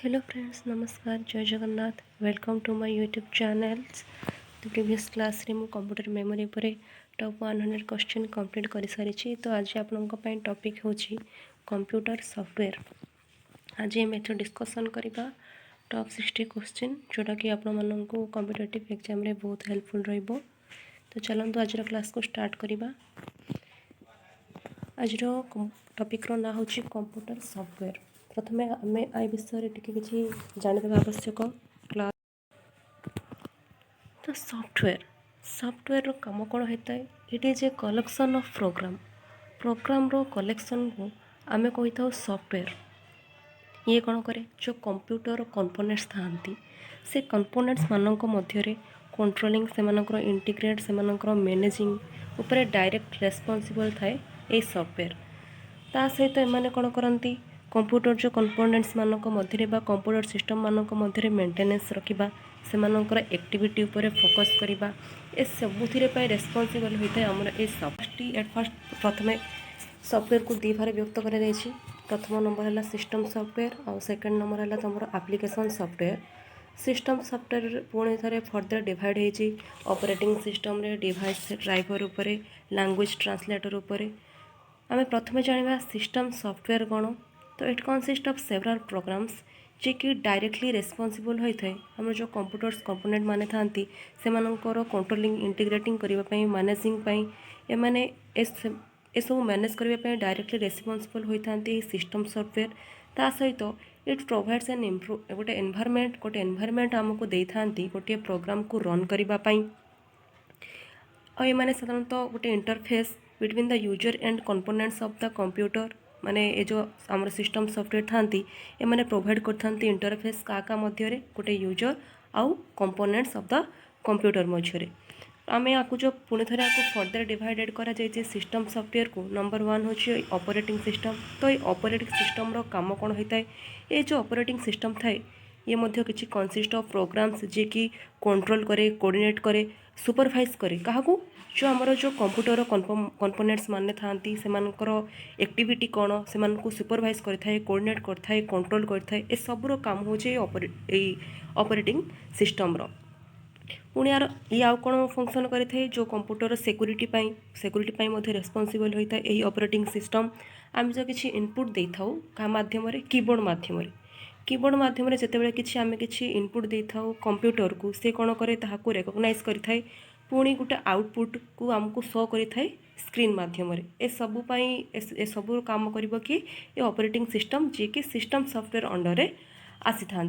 Hello friends, नमस्कार जय Jagannath welcome to my YouTube channels. तो प्रीवियस क्लास रे मु कंप्यूटर मेमोरी पर टॉप 100 क्वेश्चन कंप्लीट कर सारी। तो आज आपंक टॉपिक होची कंप्यूटर सॉफ्टवेयर। आज आम एथर डिस्कसन करवा टॉप 60 क्वेश्चन जोटा कि आपण मानक कॉम्पिटिटिव एग्जाम रे बहुत हेल्पफुल रहिबो। तो चलते आज क्लास को स्टार्ट करवा। आज टॉपिक रो ना होची कंप्यूटर सॉफ्टवेयर। प्रथमे आम आई विषय किसी जानवा आवश्यक। क्लास तो सॉफ्टवेयर काम कौन होता है? It is a collection of program रो कलेक्शन को आम कही था सॉफ्टवेयर। ये कौन करे? जो कंप्यूटर कंपोनेंट्स थांती से कंपोनेंट्स मानक मध्य कंट्रोलिंग से इंटीग्रेट से मैनेजिंग उपरे डायरेक्ट रेस्पॉन्सिबल थाए ये सॉफ्टवेयर। ता सहित एमाने कौन करती? कंप्यूटर जो कंपोनेंट्स मानक मध्य कंप्यूटर सिस्टम मानक मध्य मेंटेनेंस रखा से एक्टिविटी उपरे फोकस करवा ए सबुथिरे रेस्पॉन्सिबल होता है आमर ए सॉफ्टवेयर। एट फर्स्ट प्रथमे सॉफ्टवेयर को दी भाग व्यक्त कर। प्रथम नंबर है सिस्टम सॉफ्टवेयर और सेकेंड नंबर है तुम एप्लिकेशन सॉफ्टवेयर। सिस्टम सॉफ्टवेयर पुणी थे फर्दर डिवाइड होती ऑपरेटिंग सिस्टम रे डिवाइस ड्राइवर उपरे लैंग्वेज ट्रांसलेटर उपरे। आम प्रथम जाना सिस्टम सॉफ्टवेयर कौन? तो इट कनसिस्ट ऑफ सेवरल प्रोग्राम्स जे कि डायरेक्टली रेस्पॉन्सिबल होता है आम जो कंप्यूटर्स कंपोनेंट माने थांती से कंट्रोलिंग इंटीग्रेटिंग करने मैनेजिंग एमाने ए सब मैनेज करने डायरेक्टली रेस्पॉन्सिबल होता है सिस्टम सॉफ्टवेयर। ता सहित इट प्रोवाइड्स एन इम्प्रूव गोटे एनवायरनमेंट आमको दे था गोटे प्रोग्राम को रन करने। और ये साधारणतः गोटे interface between the user and components of the computer माने ये जो आम सिस्टम सॉफ्टवेयर थांती ये माने प्रोवाइड करथांती इंटरफेस का मध्य गोटे यूजर आउ कंपोनेंट्स ऑफ द कंप्यूटर मध्य। आम या जो पुणी थे आपको फर्दर डिवाइडेड करा जाए सिस्टम सॉफ्टवेयर को। नंबर 1 हूँ ऑपरेटिंग सिस्टम। तो ये ऑपरेटिंग सिस्टम रो काम कौन होता है? ये जो ऑपरेटिंग सिस्टम थाए ये मध्य किसी कनसिस्ट ऑफ प्रोग्राम्स जे कि कंट्रोल करे कोऑर्डिनेट करे सुपरवाइज करे क्या जो आमर जो कंप्यूटर कंपोनेंट्स माने थांती से एक्टिविटी कौन से सुपरवाइज करता है कोऑर्डिनेट करता है कंट्रोल करता है। ये सबूर काम हो ऑपरेटिंग सिस्टम रो। पुणी यार ये आउ कौन फंक्शन करें जो कंप्यूटर सिक्यूरीटी रेस्पॉन्सिबल होता है यही ऑपरेटिंग सिस्टम। आम जो किसी इनपुट दे था क्या मध्यम कीबोर्ड माध्यम जिते किसी आम कि इनपुट दे था कंप्यूटर को सी कौन करे ताकू रेकग्नाइज करें पुणी गोटे आउटपुट को आमको शो करें स्क्रीन माध्यम ए सबू काम कर ये ऑपरेटिंग सिस्टम जी कि सिस्टम सॉफ्टवेयर अंडर आसी था।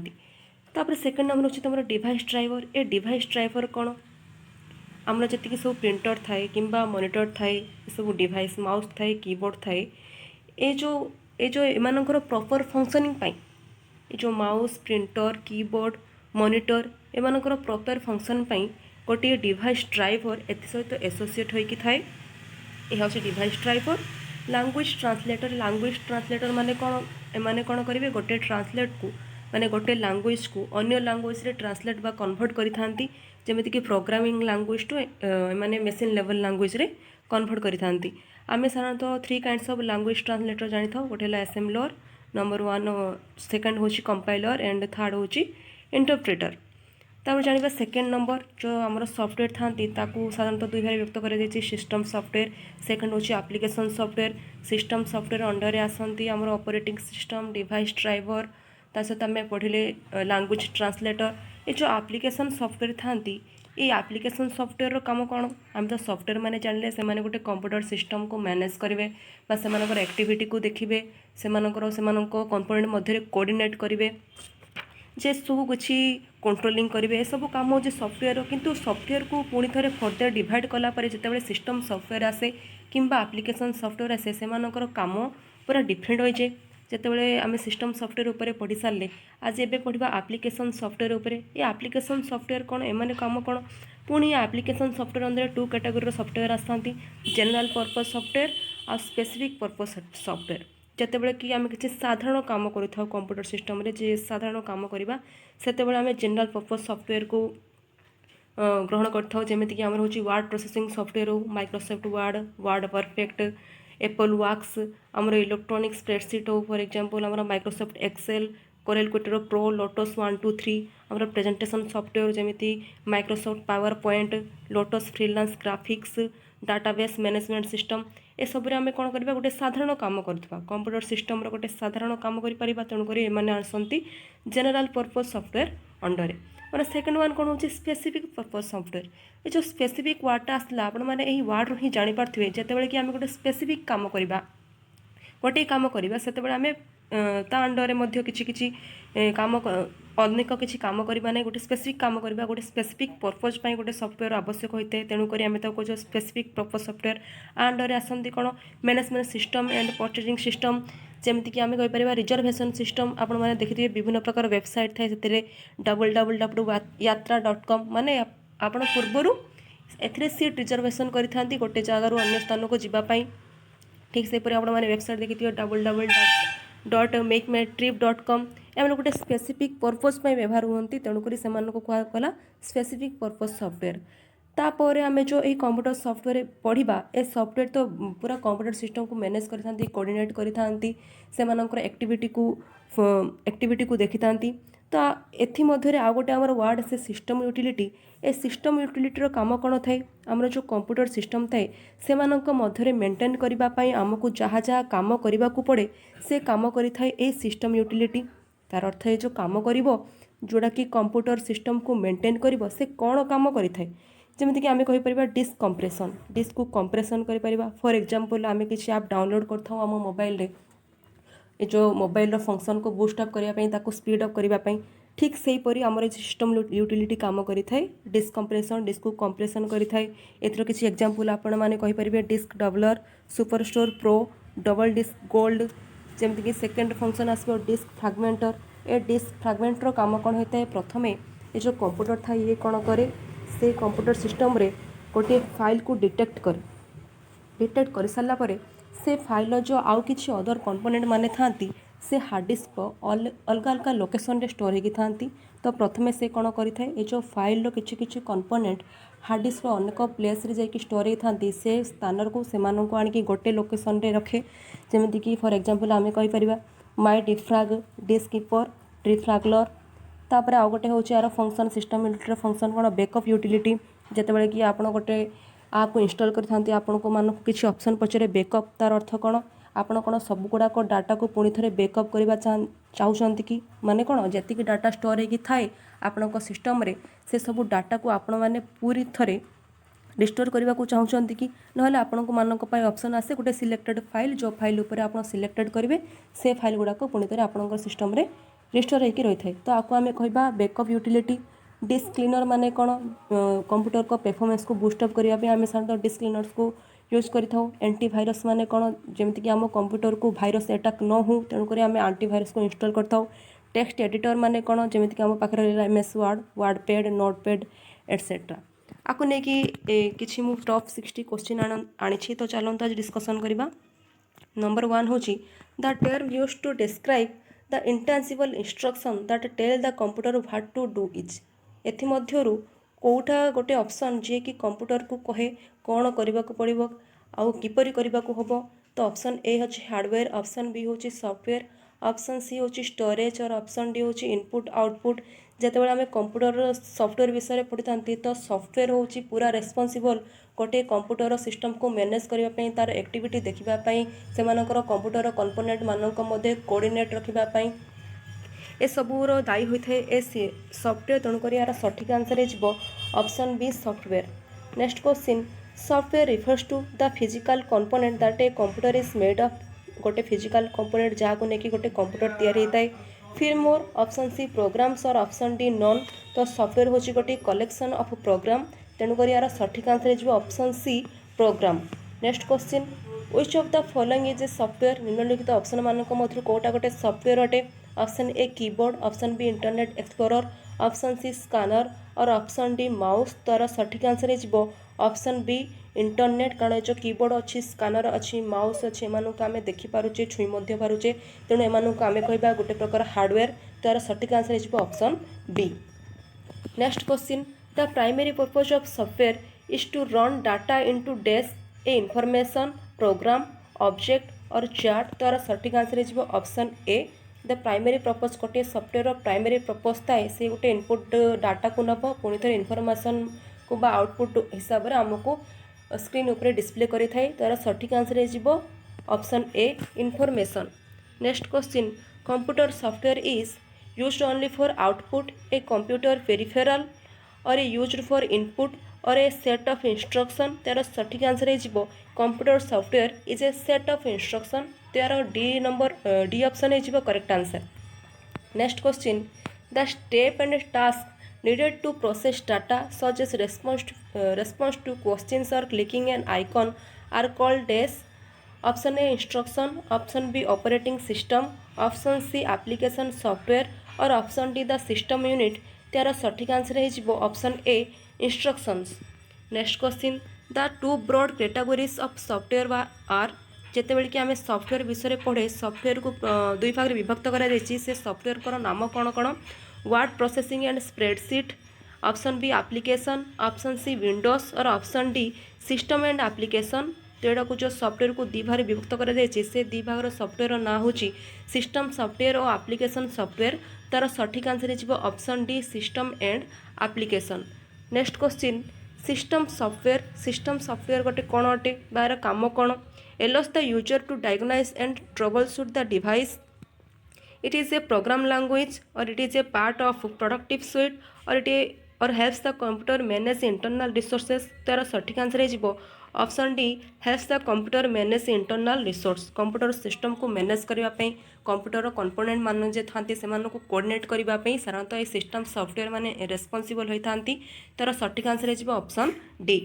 तापर सेकेंड नंबर हूँ तुम डिवाइस ड्राइवर। ए डिवाइस ड्राइवर कौन? आमर जी सब प्रिंटर थाए कि मॉनिटर थाए सब डिवाइस माउस थाए कीबोर्ड थाए ये जो एमानकर प्रॉपर फंक्शनिंग ये जो माउस प्रिंटर कीबोर्ड मॉनिटर एमानकर प्रॉपर फंक्शन गोटे डिवाइस ड्राइवर ए सहित एसोसिएट होइकी थाए। यह हूँ डिवाइस ड्राइवर। लैंग्वेज ट्रांसलेटर माने कौन? एमाने कौन करेंगे गोटे ट्रांसलेट को माने गोटे लैंग्वेज को अन्य लैंग्वेज रे ट्रांसलेट बा कन्वर्ट करी थांती जेमिति कि प्रोग्रामिंग लैंग्वेज टू माने मशीन लेवल लैंग्वेज रे कन्वर्ट करी थांती। आमे साधारणतः 3 काइंड्स ऑफ लैंग्वेज ट्रांसलेटर जानि था। गोटे है असेम्बलर नंबर 1 सेकंड हूँ कंपाइलर एंड थर्ड हूँ इंटरप्रेटर। तापर जानिबा सेकेंड नंबर जो आमर सॉफ्टवेयर थांती ताकू साधारणतः 2 भाग व्यक्त कर सिस्टम सॉफ्टवेयर सेकेंड हूँ application software. System software under आसती आमर ऑपरेटिंग सिस्टम डिवाइस ड्राइवर ता सहित आम पढ़ले लैंग्वेज ट्रांसलेटर। ये जो एप्लिकेशन सॉफ्टवेयर थांती ये एप्लिकेशन सॉफ्टवेयर काम कौन? आम तो सॉफ्टवेयर माने जानले से माने गोटे कंप्यूटर सिस्टम को मैनेज करेंगे बा एक्टिविटी को देखिए से कंपोनेंट मध्य कोऑर्डिनेट करेंगे जे सब किसी कंट्रोलिंग करेंगे ये सब काम हो सॉफ्टवेयर। किंतु सॉफ्टवेयर को पुणी थे फर्दर डिवाइड कलापर जिते सिस्टम सॉफ्टवेयर आसे कि एप्लिकेशन सॉफ्टवेयर आसे से काम पूरा डिफरेंट हो जाए। जिते आम सिस्टम सॉफ्टवेयर उपरे पढ़ी सारे आज एबे पढ़ा एप्लिकेशन सॉफ्टवेयर उपरे। ये एप्लिकेशन सॉफ्टवेयर कौन? एमाने काम कौन? पुणी एप्लिकेशन सॉफ्टवेयर अंदर 2 कैटेगरी सॉफ्टवेयर आसती जनरल पर्पज सॉफ्टवेयर और स्पेसिफिक पर्पज सॉफ्टवेयर। जिते कि आम किसी साधारण काम कर कंप्यूटर सिस्टम रे जे साधारण काम करवा से आम जनरल पर्पज सॉफ्टवेयर को ग्रहण करता जमीक आम हूँ वर्ड प्रोसेसिंग सॉफ्टवेयर हो Microsoft Word Perfect AppleWorks आमर इलेक्ट्रॉनिक स्प्रेडशीट हो फॉर एग्जांपल आमर Microsoft Excel Corel Quattro Pro Lotus 1 2 3 आमर प्रेजेंटेशन सॉफ्टवेयर जमीती Microsoft PowerPoint Lotus Freelance Graphics database management system ए सबरे आम कौन करवा गोटे साधारण काम करवा कंप्यूटर सिस्टम गोटे साधारण काम कर तेणुक एने आसती जेनेराल पर्पज सॉफ्टवेयर अंडर मैंने सेकेंड वन कौन हो स्पेसिफिक पर्पज सॉफ्टवेयर ये जो स्पेसिफिक वार्डटा आसला आपण मैंने यही वार्ड ही जापारे जिते कि आम गोटे स्पेसिफिक काम करवा गोटे कम करवा से आम ता अंडर किसी कम अनेक किसी कम करवा ना गोटे स्पेसिफिक कम करवा गोटे स्पेसिफिक पर्पज गोटे सॉफ्टवेयर आवश्यक होता है तेणुक आम तो कौन स्पेसिफिक पर्पज सॉफ्टवेयर अंडर आसती कौन management system and purchasing system जमीक आम कहीपर रिजर्वेशन सिस्टम आपण मैंने देखिए विभिन्न प्रकार वेबसाइट थाए से www.yatra.com माने आपण पूर्वर ए सीट रिजर्वेशन करें गोटे जगार अन्य स्थान को जीवाई ठीक से आपने वेबसाइट देखिए www.makeMyTrip.com एम गोटे स्पेसिफिक पर्पज व्यवहार होती तेणुक से कहला स्पेसिफिक पर्पज सॉफ्टवेयर तापर आम जो यही कंप्यूटर सॉफ्टवेयर पढ़ा ए सॉफ्टवेयर तो पूरा कंप्यूटर सिस्टम को मैनेज करते कोऑर्डिनेट करते एक्टिविटी को देखी था तो एथि मध्य आउ गोटे आमर वार्ड से सिस्टम यूटिलिटी ए सिस्टम यूटिलिटीर काम कौन थाए आमर जो कंप्यूटर सिस्टम थाए से मध्य मेंटेन करने आमको जहाँ जहाँ कम करने को पड़े से कम करें सिस्टम यूटिलिटी तार अर्थ ये जो कम कर जोड़ा कि कंप्यूटर सिस्टम को मेंटेन कर से कौन कम करें जमीक आम कहीपर डिस्क कंप्रेसन डिस्क को कंप्रेसन कर फॉर एग्जांपल आम किसी ऐप डाउनलोड करता आम मोबाइल रे ये जो मोबाइल फंक्शन को बूस्ट अप करने स्पीड अप करने ठीक से हीपरी आमर सिस्टम यूटिलिटी काम करें डिस्क कंप्रेसन डिस्क को कंप्रेसन करें एथर किसी एग्जांपल आपण मैंने कहीपर disk doubler superstore pro double disk gold जमीक सेकेंड फंक्शन आसो डिस्क फ्रैगमेंटर ए डिस्क फ्रैगमेंटर काम कौन होता है प्रथम ये जो कंप्यूटर था ये कौन करे से कंप्यूटर सिस्टम रे गोटे फाइल को डिटेक्ट कर सारा पर से फाइल जो आउ किसी अदर कंपोनेंट माने थांती से हार्ड डिस्क अलग अलग लोकेशन रे स्टोर होगी थांती तो प्रथम से कौन करें ये जो फाइल किसी किसी कंपोनेंट हार्ड डिस्क अनेक प्लेस रे जाकि स्टोर होती थांती से स्थान को से आनिकी गोटे लोकेशन रे रखे जमीक फॉर एग्जांपल आम कहीपर माय डिफ्राग डिस्क कीपर डिफ्रागलर तापर आउ गोटे हूँ यार फंक्शन सिस्टम यूटिलिटी फंक्शन कौन बैकअप यूटिलिटी जितेबाला कि आप गोटे आप इंस्टॉल करते आपण को मानक किसी ऑप्शन पचरे बैकअप तार अर्थ कौन आपण कौन सब गुड़ाक डाटा को पुणी थे बैकअप करने चाहते कि माने कौन जी डाटा स्टोर होगी थाए आपण सिस्टम रे से सब डाटा को आपण मैंने पूरी थे रिस्टोर करने को चाहते कि ना आपण मानक ऑप्शन आसे गोटे सिलेक्टेड फाइल जो फाइल उपर आप सिलेक्टेड करेंगे से फाइल गुड़ाक पुणी थे आपण सिस्टम रे रिस्टोर होकर रही है तो आपको आम कह बैकअप यूटिलिटी डिस्क क्लीनर माने कौन कंप्यूटर को परफॉर्मेंस को बूस्टअप करने आम साधारणतः डिस्क क्लीनर्स को यूज करें एंटीवायरस माने कौन जमीक आम कंप्यूटर को भाइरस अटैक न हो तेणुक आम एंटीवायरस को इंस्टॉल करता टेक्स्ट एडिटर माने कौन जमीक आम पाखे MS word WordPad notepad etcetera आपको लेकिन किसी मु टॉप 60 क्वेश्चन आनी तो चलते आज डिस्कसन करवा नंबर 1 हूँ the term use to describe the intangible instruction that tell the computer what to do is एथिमध्यरु कोटा गोटे ऑप्शन जे कि कंप्यूटर को कहे कौन करने को पड़ो आउ किपरि करने को हम तो ऑप्शन ए होची हार्डवेयर ऑप्शन बी होची सॉफ्टवेयर ऑप्शन सी होची स्टोरेज और ऑप्शन डी होची इनपुट आउटपुट जिते आम कंप्यूटर सॉफ्टवेयर विषय पढ़ी था तो सॉफ्टवेयर होची पूरा रेस्पॉन्सिबल गोटे कंप्यूटर सिस्टम को मैनेज करने तार एक्टिविटी देखापी से कंप्यूटर कंपोनेंट मानक कोऑर्डिनेट रखापी ए सबूर दायी होता है ए सॉफ्टवेयर तेणुक यार सठिक आंसर हो option B software next question software refers to the physical component that a computer is made of गोटे फिजिकल कंपोनेंट जहाँ को लेकिन गोटे कंप्यूटर तैयारी होता है फिर मोर ऑप्शन सी प्रोग्राम्स और ऑप्शन डी नॉन तो सॉफ्टवेयर होची गोटे कलेक्शन ऑफ प्रोग्राम तेणुक यार सठिक आंसर हो option C program next question which of the following is a software निम्नलिखित ऑप्शन मानक मध्य कोटा गोटे सॉफ्टवेयर अटे option A keyboard option B Internet Explorer option C scanner और ऑप्शन डी माउस तार सठिक आंसर हो ऑप्शन बी इंटरनेट कारण जो कीबोर्ड अच्छी स्कैनर अच्छी माउस अच्छी एम आम देखिपारे छुई पारे तेणु एम आम कह गोटे प्रकार हार्डवेयर तार सठिक आंसर हो option B next question the primary purpose of software is to run data into desk a information program object और चार्ट तार सठिक आंसर हो option A the primary purpose गोटे सफ्टवेयर प्राइमरी पर्पज थाए से गोटे इनपुट डाटा को नब पुणी थे इनफॉरमेशन को बा आउटपुट हिसाब से आमको स्क्रीन उपरे डिस्प्ले करि थाए। तार सठिक आंसर हो option A information. Next question computer software is used only for output a computer peripheral और ए यूज्ड फॉर इनपुट और ए सेट ऑफ इंस्ट्रक्शन। तार सठिक आंसर हो computer software is a set of instruction. तार डी नंबर डी ऑप्शन हो correct answer. Next question the step and task needed to process data such as response to questions or clicking an icon are called as option A instruction, option B operating system, option C application software और option D the system unit। तार सठिक answer हो option A instructions. Next question the two broad categories of software are जितेबाला कि आम software विषय पढ़े software को दुई भाग विभक्त कर से सॉफ्टवेयर को नाम कौन कौन word processing and spreadsheet, option B application, option C Windows और option D system and application. तो यहाँ को जो सॉफ्टवेयर को दी भाग विभक्त कर से दी भाग सॉफ्टवेयर ना हूँ सिस्टम सॉफ्टवेयर और एप्लिकेशन सॉफ्टवेयर। तार सठिक आंसर हो option D system and application. Next question system software गोटे कौन अटे बार काम कौन allows the user to diagnose and troubleshoot the device. It is a program language or it is a part of productive suite or helps the computer manage internal resources। तार सठिक answer हो option D helps the computer manage internal resource. Computer system को manage करने computer component मान जे था को coordinate करने साधारणतः ये सिस्टम सॉफ्टवेयर माने रेस्पॉन्सिबल होता। तार सठिक आंसर हो option D.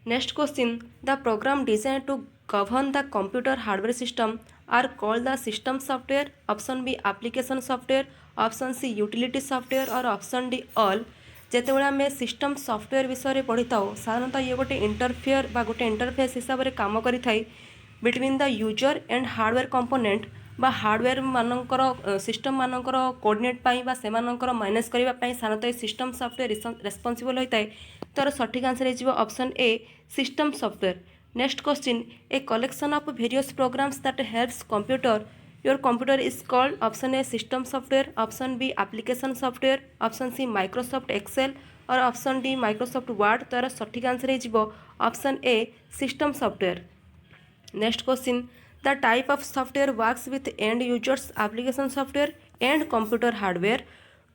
Next question the program design to govern the computer hardware system are called the system software, option B application software, option C utility software और option D all. जितेबाला आम system software विषय पढ़ी था साधारणतः ये गोटे interfere बा गोटे इंटरफेस हिसाब से काम करि थाए between the user and hardware component बा हार्डवेयर मानकर सिस्टम मानकर कोऑर्डिनेट पाई बा सेमानकर मैनेज करने साधारणतः सिस्टम सॉफ्टवेयर रेस्पॉन्सिबल होता है। तार सठिक आंसर हो option A system software. Next question a collection of various programs that helps computer your computer is called option A system software, option B application software, option C Microsoft Excel और option D Microsoft Word. तार सठिक answer हो option A system software. Next question the type of software works with end users application software and computer hardware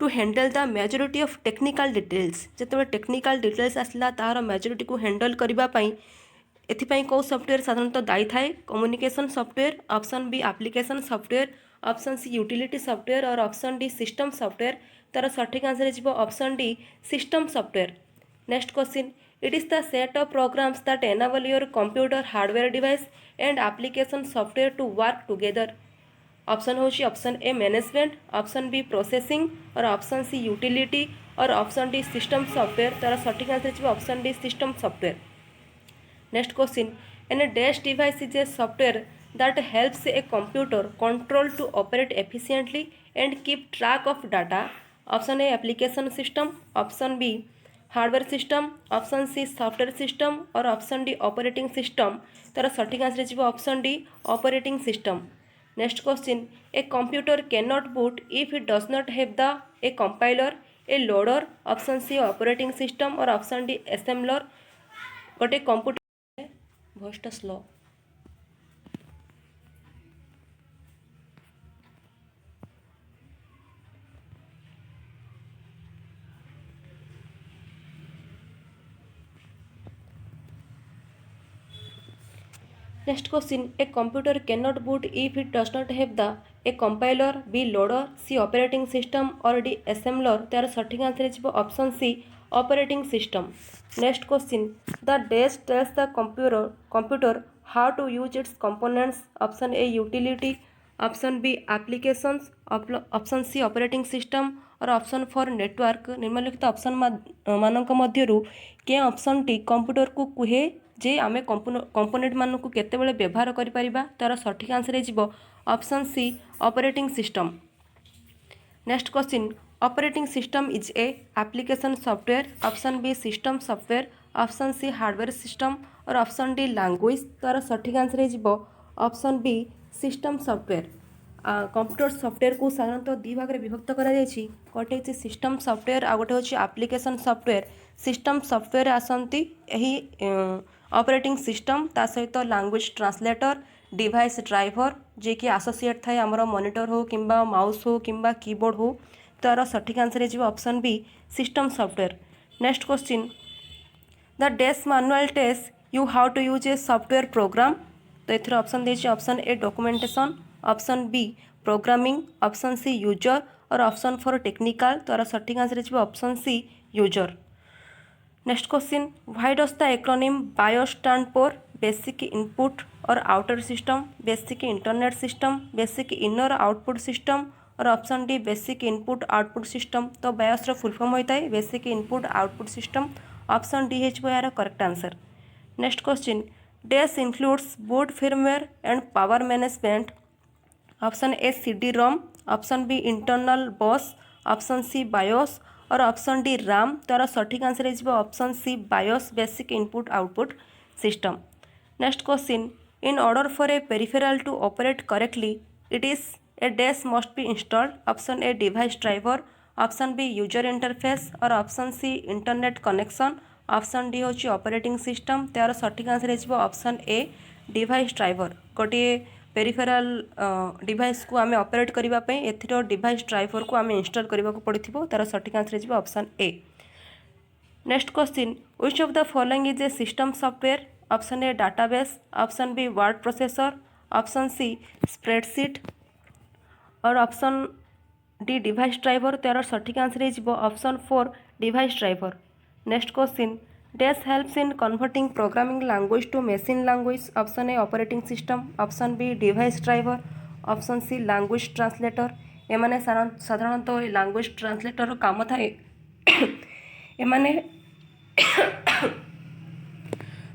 to handle the majority of technical details. जिते technical details आसला तार majority को handle करने एथिपाई कौ software साधारणतः दायी थाए communication software, option B application software, option C utility software और ऑप्शन डी सिस्टम सॉफ्टवेयर। तार सठिक आंसर हो option D system software. Next question it is the set of programs that enable your computer hardware device and application software to work together. Option हो option A management, option B processing और option C utility और option D system software. तार सठिक answer हो option D system software. Next question an desk device is a software that helps a computer control to operate efficiently and keep track of data. Option A application system, option B hardware system, option C software system और option D operating system. तार सठिक answer हो option D operating system. Next question a computer can not boot if it does not have the A compiler a loader. Option C operating system और option D assembler. गोटे computer वॉइसटा slow. Next question a computer can not boot if it does not have the A compiler, B loader, C operating system और D assembler. तार सठिक answer हो option C operating system. Next question the desk tells the computer how to use its components. Option A utility, option B applications, option C operating system और option four network. निम्नलिखित option मानक मध्यरु के option T computer को कहे जे आमे component मान को केतेबेले व्यवहार करि परिबा। तार सठिक आंसर हो option C operating system. Next question operating system is a application software, option B system software, option C hardware system और ऑप्शन डी लैंग्वेज। तार सठिक आंसर हो option B system software. Computer software को साधारणतः दी भाग में विभक्त करा गोटे हूँ सिस्टम सॉफ्टवेयर आ गोटे हूँ एप्लिकेशन सॉफ्टवेयर। सिस्टम सॉफ्टवेयर आसती यही ऑपरेटिंग सिस्टम ता सहित लैंग्वेज ट्रांसलेटर डिवाइस ड्राइवर जे कि एसोसिएट थाए आमर मॉनिटर हो कि माउस हो कि कीबोर्ड हो। तार सठिक आंसर हो option B system software. Next question the dash manual tells you how to use a software program. तो ये ऑप्शन देती option A documentation, option B programming, option C user और ऑप्शन फॉर टेक्निकल। तो सठिक answer हो option C user. Next question why does the acronym BIOS stand for basic input और outer system, basic internet system, basic inner output system और option D basic input output system. तो BIOS full form होता है basic input output system. Option D हो यार correct answer. Next question this includes boot firmware and power management. Option A CD-ROM, option B internal bus, option C BIOS और option D RAM। तार सठिक answer हो option C BIOS basic input output system. Next question in order for a peripheral to operate correctly it is a dash must be installed. Option A device driver, option B user interface और option C internet connection. Option D um operating system. तार सठिक answer हो option A device driver. गोटे पेरिफेराल device को आम operate करने एथर device driver को आम इंस्टॉल करने को पड़ो। तार सठिक आंसर हो option A. Next question which of the following is a system software. Option A database, option B word processor, option C spreadsheet और ऑप्शन डी डिवाइस ड्राइवर। तार सठिक आंसर हो option 4 device driver. Next question dash helps in converting programming language to machine language. Option A operating system, option B device driver, option C language translator. एमाने साधारणतः language translator काम थाए एमाने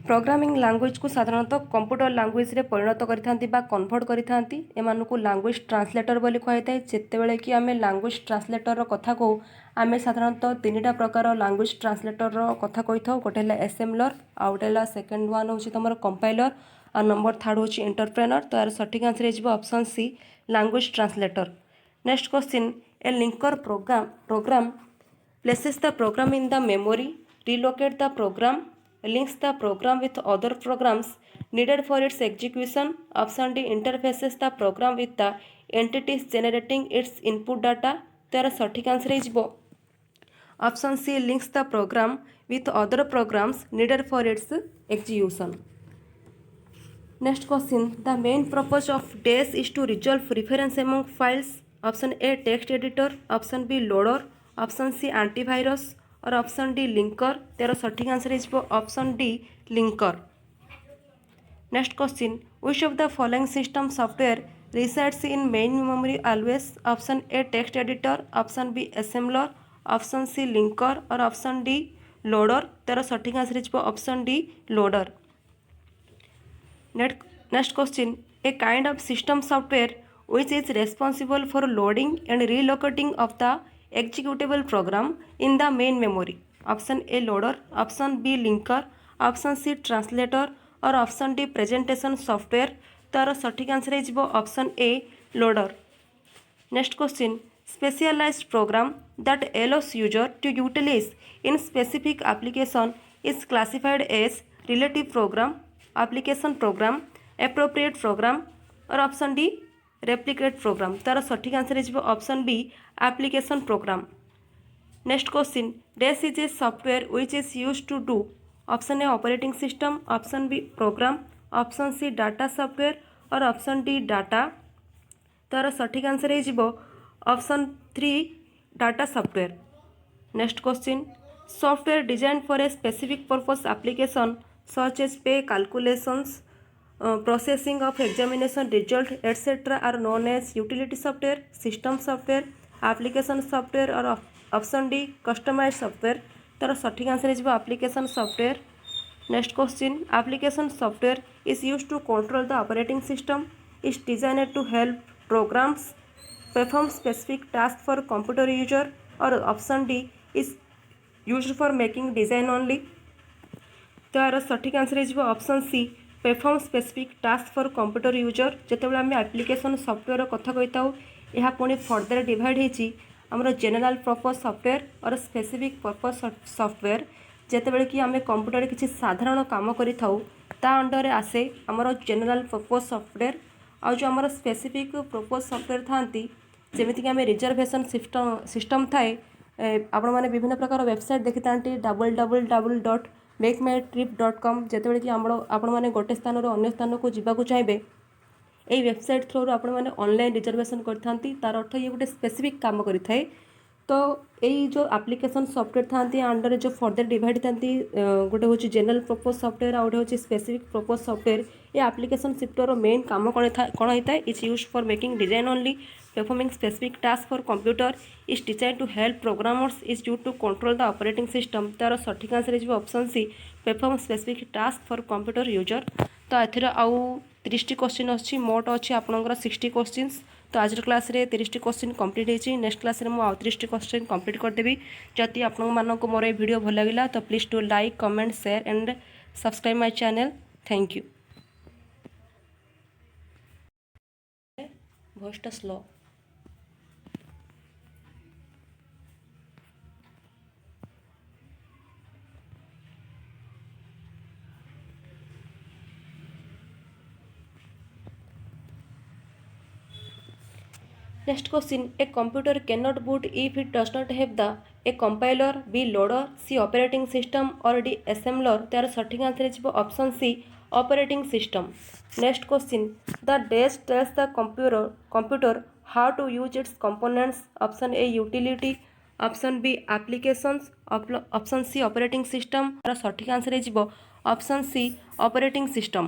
programming language को साधारणतः computer language रे परिणत करिथांती बा कन्वर्ट करिथांती। एमानकु लैंग्वेज ट्रांसलेटर बोली कहिथाय। जेतेबेले कि आमे लैंग्वेज ट्रांसलेटर कथा को आमे साधारणतः तीनटा प्रकार लैंग्वेज ट्रांसलेटर कथा कहिथाव। गोटे हला एसेम्बलर, आ गोटे हला सेकंड वन होची तमर कंपाइलर और नंबर थर्ड होची इंटरप्रेनर। तो यार सठिक आंसर हो option C language translator. Next question a linker program places the program in the memory, relocate the program, links the program with other programs needed for its execution. Option D interfaces the program with the entities generating its input data. तार सठिक answer हो option C links the program with other programs needed for its execution. Next question the main purpose of DAS is to resolve preference among files. Option A text editor, option B loader, option C antivirus और option D linker. तेरा सठिक answer हो option D linker. Next question which of the following system software resides in main memory always. Option A text editor, option B assembler, option C linker और option D loader. तेरा सठिक answer हो option D loader. Next question a kind of system software which is responsible for loading and relocating of the executable program in the main memory. Option A loader, option B linker, option C translator और option D presentation software. तार सठिक answer हो option A loader. Next question specialized program that allows user to utilize in specific application is classified as relative program, application program, appropriate program और option D replicate program. तार सठिक answer हो option B application program. Next question dash is a software which is used to do. Option A operating system, option B program, option C data software और option D data. तार सठिक answer हो option 3 data software. Next question software design for a specific purpose application such as pay calculations processing of examination result etc. are known as utility software, system software, application software और option D customized software. तार सठिक answer हो application software. Next question application software is used to control the operating system, is designed to help programs perform specific tasks for computer user और option D is used for making design only. तार सठिक answer हो option C perform specific task for computer user जेतेबेले आम application software कथा कहीथाउ यह पुणी further divide होती आमर जेनेराल पर्पज सॉफ्टवेयर और स्पेसिफिक पर्पज सॉफ्टवेयर जेतेबेले कि आम कंप्यूटर किसी साधारण काम करिथाउ ता अंडर आसे आमर जेनेराल पर्पज सॉफ्टवेयर आ जो आमर स्पेसिफिक पर्पज सॉफ्टवेयर थांती जेमिति कि आम रिजर्वेशन सिस्टम थाए आपण मैंने विभिन्न प्रकार वेबसाइट देखी था www.makemytrip.com जेतेबेले कि आपण मैंने गोटे स्थान अन्य स्थान को जावाक चाहिए এই वेबसाइट थ्रू आपण मैंने ऑनलाइन रिजर्वेशन करथांती तार अर्थ ये गोटे स्पेसिफिक काम करिथाए तो यही जो एप्लिकेशन सॉफ्टवेयर थांती अंडर जो फर्दर डिवाइड थांती गोटे हूँ जनरल पर्पज सॉफ्टवेयर आ गोटे हूँ स्पेसिफिक पर्पज सॉफ्टवेयर ये एप्लिकेशन सॉफ्टवेयर मेन काम कौन होता है it's use for making design only performing specific task for computer is designed to help programmers is used to control the operating system तार सठिक answer हो option C perform specific task for computer user तो एथर आउ 30 question अच्छी मोट अच्छी आपंकर 60 question तो आज क्लास रे 30 क्वेश्चन कंप्लीट होती नेक्स्ट क्लास रे आउ 30 क्वेश्चन कंप्लीट करदेवी जदि आपको मोर ये वीडियो भल लगा तो please do like comment share and subscribe my channel thank you वॉइसटा slow Next question, a computer cannot boot if it does not have the a compiler, B loader, C operating system or D assembler. तार सठिक answer है option C operating system. Next question, the desk tells the computer how to use its components. Option A utility, option B applications, option C operating system. तार सठिक answer है option C operating system.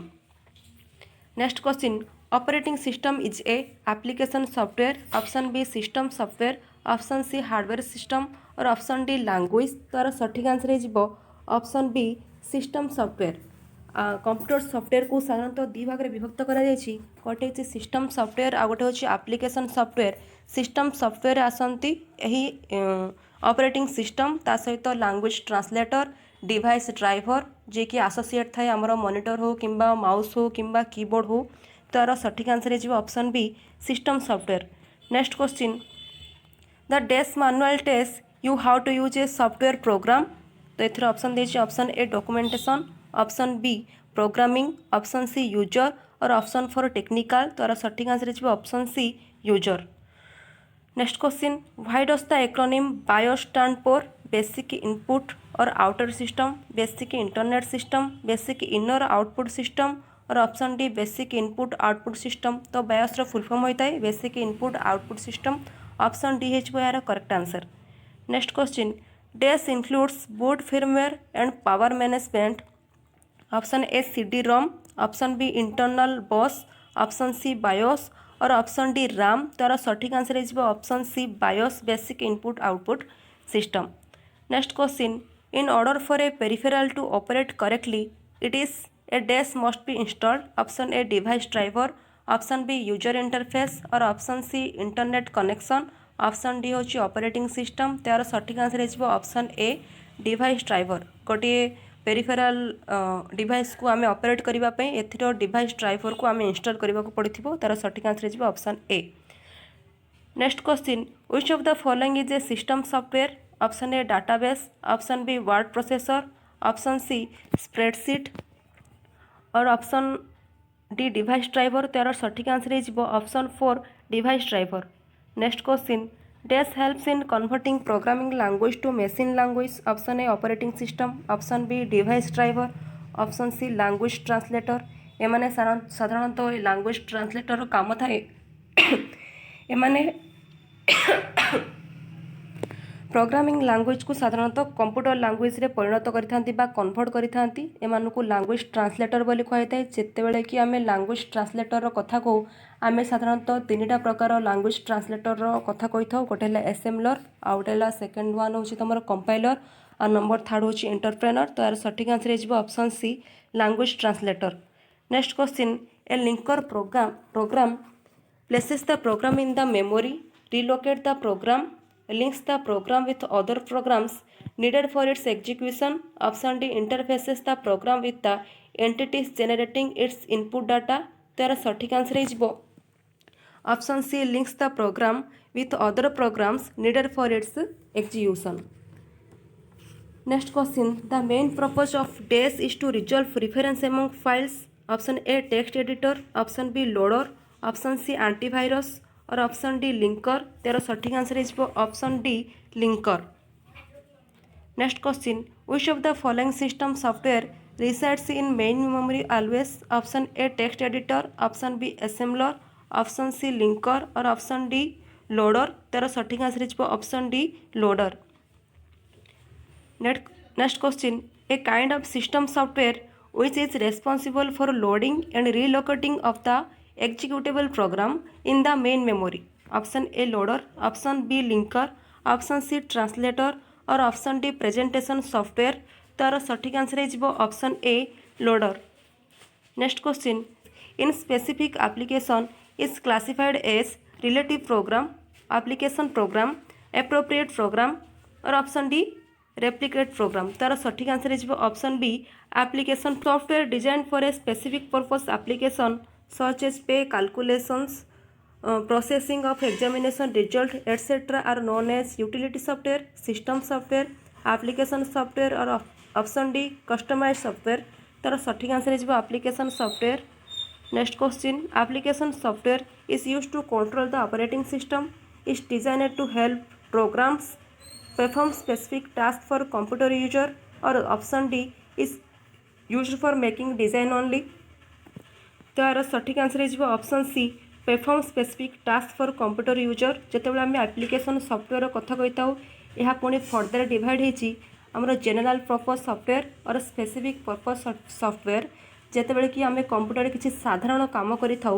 Next question, operating system is a application software, option B system software, option C hardware system और option D language. तार सठिक answer है option B system software. Computer software को साधारणतः दी भाग में विभक्त गोटे हूँ सिस्टम सॉफ्टवेयर आ गोटे हूँ एप्लिकेशन सॉफ्टवेयर. सिस्टम सॉफ्टवेयर आसती यही ऑपरेटिंग सिस्टम ता सहित लैंग्वेज ट्रांसलेटर डिवाइस ड्राइवर जे कि एसोसिएट थाए आमर मॉनिटर हो किंबा माउस हो किंबा कीबोर्ड हो तार सठिक आंसर है option B system software. Next question, the desk manual tells you how to use a software program. तो ये ऑप्शन देती option A documentation, option B programming, option C user और ऑप्शन फॉर टेक्निकल. तार सठिक answer है option C user. Next question, why does the acronym BIOS stand for basic input और outer system, basic internet system, basic inner output system और option D basic input output system. तो BIOS full form होता है basic input output system. Option D है यार correct answer. Next question, this includes boot firmware and power management. Option A CD ROM, option B internal bus, option C BIOS और option D RAM. तार सठिक answer है option C BIOS basic input output system. Next question, in order for a peripheral to operate correctly it is a dash must be installed. Option A device driver, option B user interface और option C internet connection. Option D um operating system. तार सठिक answer है option A device driver. गोटे पेरिफेराल device को आम operate करने एथर device driver को आम इंस्टॉल करने को पड़ो. तार सठिक आंसर है option A. Next question, which of the following is a system software. Option A database, option B word processor, option C spreadsheet और ऑप्शन डी डिवाइस ड्राइवर. तार सठिक आंसर है option 4 device driver. Next question, dash helps in converting programming language to machine language. Option A operating system, option B device driver, option C language translator. एमाने साधारणतः language translator काम थाए एमाने programming language को साधारणतः computer language रे परिणत करिथांती बा कन्वर्ट करिथांती. एमानकु लैंग्वेज ट्रांसलेटर बोली कहैताए. जेतेबेले कि आमे लैंग्वेज ट्रांसलेटर रो कथा कहू आमे साधारणतः तीनटा प्रकार लैंग्वेज ट्रांसलेटर रो कथा कहिथाउ. गोटे हला असेम्बलर, आ गोटे हला सेकंड वन होची तमर कंपाइलर आ नंबर थर्ड होची एंटरप्रेनर. तो यार सठिक आंसर है option C language translator. Next question, a linker program places the program in the memory, relocate the program, links the program with other programs needed for its execution. Option D interfaces the program with the entities generating its input data. तार सठिक answer हो option C links the program with other programs needed for its execution. Next question, the main purpose of DAS is to resolve reference among files. Option A text editor, option B loader, option C antivirus और option D linker. तेरा सठिक answer हो option D linker. Next question, which of the following system software resides in main memory always? Option A text editor, option B assembler, option C linker और option D loader. तेरा सठिक answer हो option D loader. Next question, a kind of system software which is responsible for loading and relocating of the executable program in the main memory. Option A loader, option B linker, option C translator और option D presentation software. तार सठिक answer हो option A loader. Next question, in specific application is classified as relative program, application program, appropriate program और option D replicate program. तार सठिक answer हो option B application software designed for a specific purpose application such as pay calculations, processing of examination result etc. are known as utility software, system software, application software और option D customized software. तार सठिक answer हो application software. Next question, application software is used to control the operating system, is designed to help programs perform specific task for computer user और option D is used for making design only. तार सठिक answer हो option C perform specific task for computer user. जितेबाला आम application software कथा कही था यह पुणी फर्दर डिवाइड होती आमर जेनेराल पर्पज सॉफ्टवेयर और स्पेसिफिक पर्पज सॉफ्टवेयर. जितेबाला कि आम कंप्यूटर किसी साधारण काम करा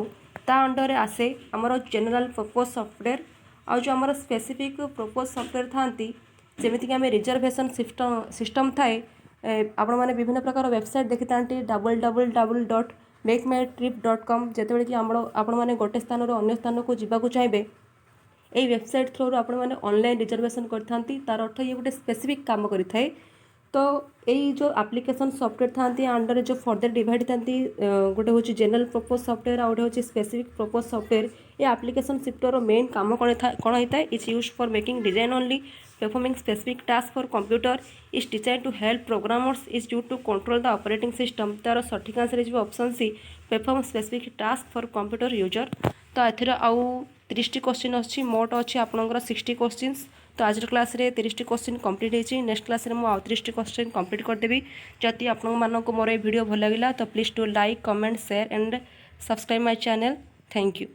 अंडर आसे आमर जेनेराल पर्पज सॉफ्टवेयर आ जो आमर स्पेसिफिक पर्पज सॉफ्टवेयर था जमीक आम रिजर्वेशन सिस्टम थाए आपण मैंने विभिन्न प्रकार वेबसाइट देखी था www.makemytrip.com. जितेबाला कि आपण मैंने गोटे स्थान अन्य स्थान को जावाक चाहिए यही वेबसाइट थ्रू आपण मैंने ऑनलाइन रिजर्वेशन करते तार अर्थ ये गोटे स्पेसिफिक काम करें. तो यही जो एप्लिकेशन सॉफ्टवेयर था अंडर जो फर्दर डिवाइड था गोटे हूँ जनरल पर्पज सॉफ्टवेयर आ गोटे हूँ स्पेसिफिक पर्पज सॉफ्टवेयर. ये एप्लिकेशन सॉफ्टवेयर मेन काम कौन होता है it's used for making design only, performing specific tasks for computer, is designed to help programmers, is used to control the operating system. तार सठिक answer हो option C perform specific task for computer user. तो एथर आउ 30 question अच्छी मोट अच्छी आपंकर 60 questions. तो आज क्लास रे 30 क्वेश्चन कंप्लीट होती. नेक्स्ट क्लास रे आउ 30 क्वेश्चन कंप्लीट करदेवी. जदि आपको मोर ये वीडियो भल लगा तो please do like comment share and subscribe my channel. Thank you.